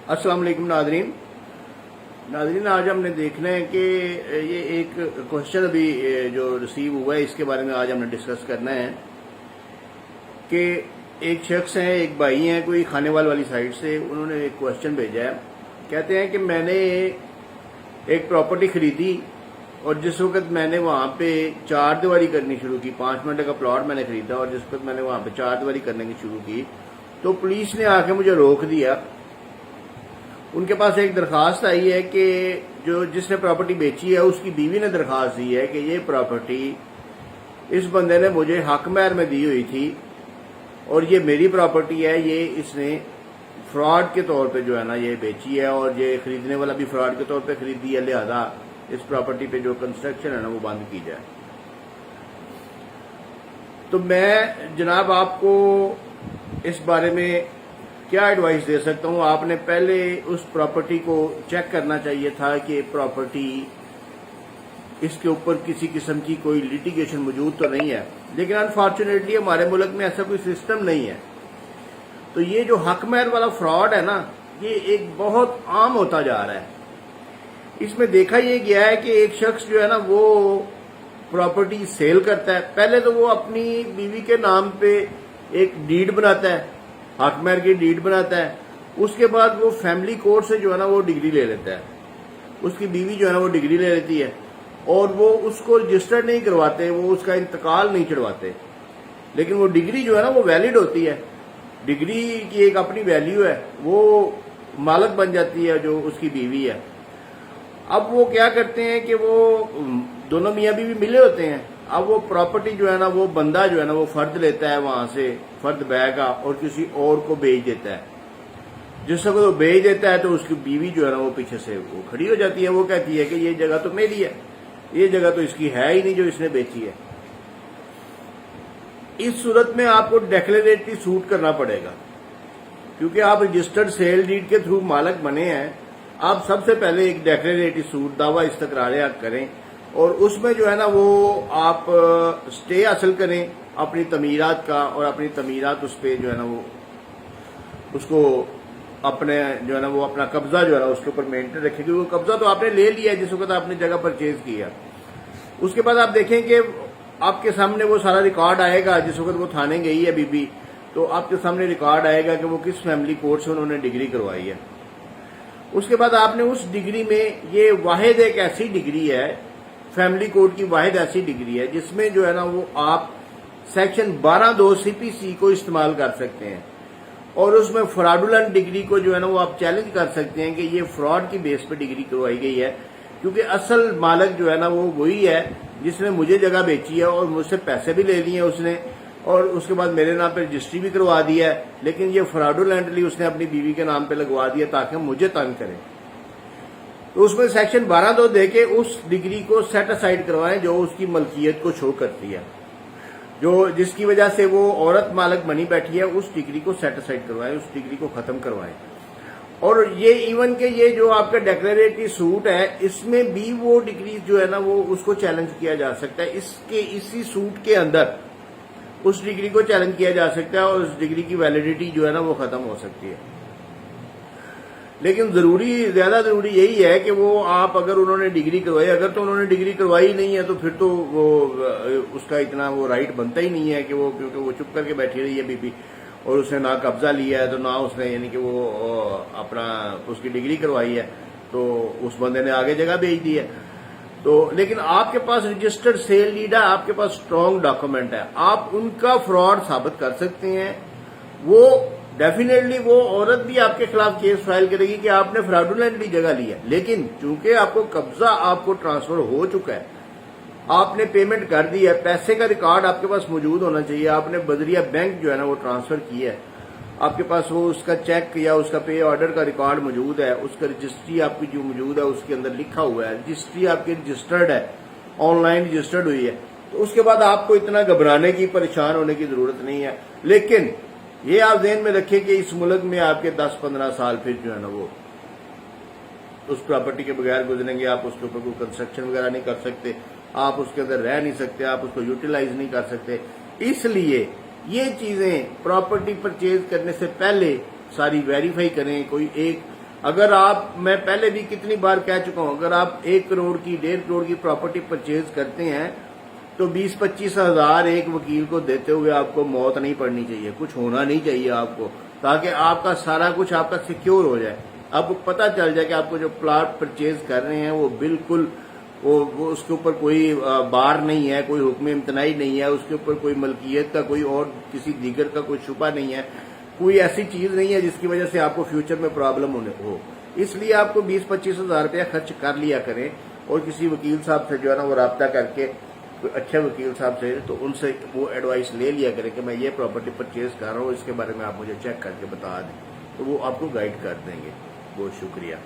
السلام علیکم ناظرین آج ہم نے دیکھنا ہے کہ یہ ایک کوشچن ابھی جو ریسیو ہوا ہے اس کے بارے میں آج ہم نے ڈسکس کرنا ہے کہ ایک شخص ہیں، ایک بھائی ہیں، کوئی کھانے والی سائٹ سے انہوں نے ایک کوشچن بھیجا ہے۔ کہتے ہیں کہ میں نے ایک پراپرٹی خریدی اور جس وقت میں نے وہاں پہ 4 دیواری کرنی شروع کی، 5 منٹ کا پلاٹ میں نے خریدا اور جس وقت میں نے وہاں پہ 4 دیواری کرنے کی شروع کی تو پولیس نے آ کے مجھے روک دیا۔ ان کے پاس ایک درخواست آئی ہے کہ جس نے پراپرٹی بیچی ہے اس کی بیوی نے درخواست دی ہے کہ یہ پراپرٹی اس بندے نے مجھے حق مہر میں دی ہوئی تھی اور یہ میری پراپرٹی ہے، یہ اس نے فراڈ کے طور پہ جو ہے نا یہ بیچی ہے اور یہ خریدنے والا بھی فراڈ کے طور پہ خریدی ہے، لہذا اس پراپرٹی پہ جو کنسٹرکشن ہے نا وہ بند کی جائے۔ تو میں جناب آپ کو اس بارے میں کیا ایڈوائس دے سکتا ہوں؟ آپ نے پہلے اس پراپرٹی کو چیک کرنا چاہیے تھا کہ پراپرٹی اس کے اوپر کسی قسم کی کوئی لیٹیگیشن موجود تو نہیں ہے، لیکن انفارچونیٹلی ہمارے ملک میں ایسا کوئی سسٹم نہیں ہے۔ تو یہ جو حق مہر والا فراڈ ہے نا، یہ ایک بہت عام ہوتا جا رہا ہے۔ اس میں دیکھا یہ گیا ہے کہ ایک شخص جو ہے نا وہ پراپرٹی سیل کرتا ہے، پہلے تو وہ اپنی بیوی کے نام پہ ایک ڈیڈ بناتا ہے، حق مہر کی ڈیڈ بناتا ہے، اس کے بعد وہ فیملی کورٹ سے جو ہے نا وہ ڈگری لے لیتا ہے، اس کی بیوی جو ہے نا وہ ڈگری لے لیتی ہے اور وہ اس کو رجسٹرڈ نہیں کرواتے، وہ اس کا انتقال نہیں چڑھواتے، لیکن وہ ڈگری جو ہے نا وہ ویلڈ ہوتی ہے، ڈگری کی ایک اپنی ویلیو ہے، وہ مالک بن جاتی ہے جو اس کی بیوی ہے۔ اب وہ کیا کرتے ہیں کہ وہ دونوں میاں بیوی ملے ہوتے ہیں، اب وہ پراپرٹی جو ہے نا وہ بندہ جو ہے نا وہ فرد لیتا ہے وہاں سے، فرد بے گا اور کسی اور کو بیچ دیتا ہے۔ جس وقت وہ بیچ دیتا ہے تو اس کی بیوی جو ہے نا وہ پیچھے سے وہ کھڑی ہو جاتی ہے، وہ کہتی ہے کہ یہ جگہ تو میری ہے، یہ جگہ تو اس کی ہے ہی نہیں جو اس نے بیچی ہے۔ اس صورت میں آپ کو ڈیکلیریٹری سوٹ کرنا پڑے گا، کیونکہ آپ رجسٹرڈ سیل ڈیڈ کے تھرو مالک بنے ہیں۔ آپ سب سے پہلے ایک ڈیکلیریٹری سوٹ دعویٰ استقرار حق کریں اور اس میں جو ہے نا وہ آپ سٹے حاصل کریں اپنی تعمیرات کا، اور اپنی تعمیرات اس پہ جو ہے نا وہ اس کو اپنے جو ہے نا وہ اپنا قبضہ جو ہے نا اس کے اوپر مینٹین رکھے گی۔ وہ قبضہ تو آپ نے لے لیا جس وقت آپ نے جگہ پرچیز کیا، اس کے بعد آپ دیکھیں کہ آپ کے سامنے وہ سارا ریکارڈ آئے گا۔ جس وقت وہ تھانے گئی ہے بی بی تو آپ کے سامنے ریکارڈ آئے گا کہ وہ کس فیملی کورٹ سے انہوں نے ڈگری کروائی ہے۔ اس کے بعد آپ نے اس ڈگری میں، یہ واحد ایک ایسی ڈگری ہے، فیملی کورٹ کی واحد ایسی ڈگری ہے جس میں جو ہے نا وہ آپ سیکشن 12(2) CPC کو استعمال کر سکتے ہیں اور اس میں فراڈولنٹ ڈگری کو جو ہے نا وہ آپ چیلنج کر سکتے ہیں کہ یہ فراڈ کی بیس پہ ڈگری کروائی گئی ہے، کیونکہ اصل مالک جو ہے نا وہ وہی ہے جس نے مجھے جگہ بیچی ہے اور مجھ سے پیسے بھی لے لیے اس نے، اور اس کے بعد میرے نام پہ رجسٹری بھی کروا دیا ہے، لیکن یہ فراڈولنٹلی اس نے اپنی بیوی کے نام پہ لگوا دیا تاکہ مجھے تنگ کرے۔ تو اس میں سیکشن 12(2) دے کے اس ڈگری کو سیٹ اسائڈ کروائیں جو اس کی ملکیت کو شو کرتی ہے، جس کی وجہ سے وہ عورت مالک بنی بیٹھی ہے، اس ڈگری کو سیٹ اسائڈ کروائیں، اس ڈگری کو ختم کروائیں۔ اور یہ ایون کہ یہ جو آپ کا ڈیکلیریٹری سوٹ ہے اس میں بھی وہ ڈگری جو ہے نا وہ اس کو چیلنج کیا جا سکتا ہے، اسی سوٹ کے اندر اس ڈگری کو چیلنج کیا جا سکتا ہے اور اس ڈگری کی ویلیڈیٹی جو ہے نا وہ ختم ہو سکتی ہے۔ لیکن زیادہ ضروری یہی ہے کہ وہ آپ اگر انہوں نے ڈگری کروائی، اگر تو انہوں نے ڈگری کروائی نہیں ہے تو پھر تو وہ اس کا اتنا وہ رائٹ بنتا ہی نہیں ہے کہ وہ، کیونکہ وہ چپ کر کے بیٹھی رہی ہے بی بی اور اس نے نہ قبضہ لیا ہے تو نہ اس نے یعنی کہ وہ اپنا اس کی ڈگری کروائی ہے، تو اس بندے نے آگے جگہ بھیج دی ہے۔ تو لیکن آپ کے پاس رجسٹرڈ سیل ڈیڈ ہے، آپ کے پاس اسٹرانگ ڈاکومنٹ ہے، آپ ان کا فراڈ ثابت کر سکتے ہیں۔ وہ ڈیفینیٹلی وہ عورت بھی آپ کے خلاف کیس فائل کرے گی کہ آپ نے فراڈولنٹلی جگہ لی ہے، لیکن چونکہ آپ کو قبضہ آپ کو ٹرانسفر ہو چکا ہے، آپ نے پیمنٹ کر دی ہے، پیسے کا ریکارڈ آپ کے پاس موجود ہونا چاہیے، آپ نے بذریعہ بینک جو ہے نا وہ ٹرانسفر کیا ہے، آپ کے پاس وہ اس کا چیک یا اس کا پے آرڈر کا ریکارڈ موجود ہے، اس کا رجسٹری آپ کی جو موجود ہے اس کے اندر لکھا ہوا ہے، رجسٹری آپ کی رجسٹرڈ ہے، آن لائن رجسٹرڈ ہوئی ہے، تو اس کے بعد آپ کو اتنا گھبرانے کی، پریشان ہونے کی ضرورت نہیں ہے۔ لیکن یہ آپ ذہن میں رکھیں کہ اس ملک میں آپ کے 10-15 سال پھر جو ہے نا وہ اس پراپرٹی کے بغیر گزریں گے، آپ اس کے اوپر کوئی کنسٹرکشن وغیرہ نہیں کر سکتے، آپ اس کے اندر رہ نہیں سکتے، آپ اس کو یوٹیلائز نہیں کر سکتے۔ اس لیے یہ چیزیں پراپرٹی پرچیز کرنے سے پہلے ساری ویریفائی کریں۔ کوئی ایک اگر آپ، میں پہلے بھی کتنی بار کہہ چکا ہوں، اگر آپ 1 کروڑ کی 1.5 کروڑ کی پراپرٹی پرچیز کرتے ہیں تو 20-25 ہزار ایک وکیل کو دیتے ہوئے آپ کو موت نہیں پڑنی چاہیے، کچھ ہونا نہیں چاہیے آپ کو، تاکہ آپ کا سارا کچھ آپ کا سیکیور ہو جائے. آپ کو پتہ چل جائے کہ آپ کو جو پلاٹ پرچیز کر رہے ہیں وہ بالکل وہ اس کے اوپر کوئی بار نہیں ہے، کوئی حکم امتناعی نہیں ہے، اس کے اوپر کوئی ملکیت کا کوئی اور کسی دیگر کا کوئی شبہ نہیں ہے، کوئی ایسی چیز نہیں ہے جس کی وجہ سے آپ کو فیوچر میں پرابلم ہو. اس لیے آپ کو 20-25 ہزار روپیہ خرچ کر لیا کریں، اور کسی وکیل صاحب سے جو ہے نا وہ رابطہ کر کے، کوئی اچھے وکیل صاحب سے، تو ان سے وہ ایڈوائس لے لیا کریں کہ میں یہ پراپرٹی پرچیز کر رہا ہوں، اس کے بارے میں آپ مجھے چیک کر کے بتا دیں، تو وہ آپ کو گائیڈ کر دیں گے. بہت شکریہ.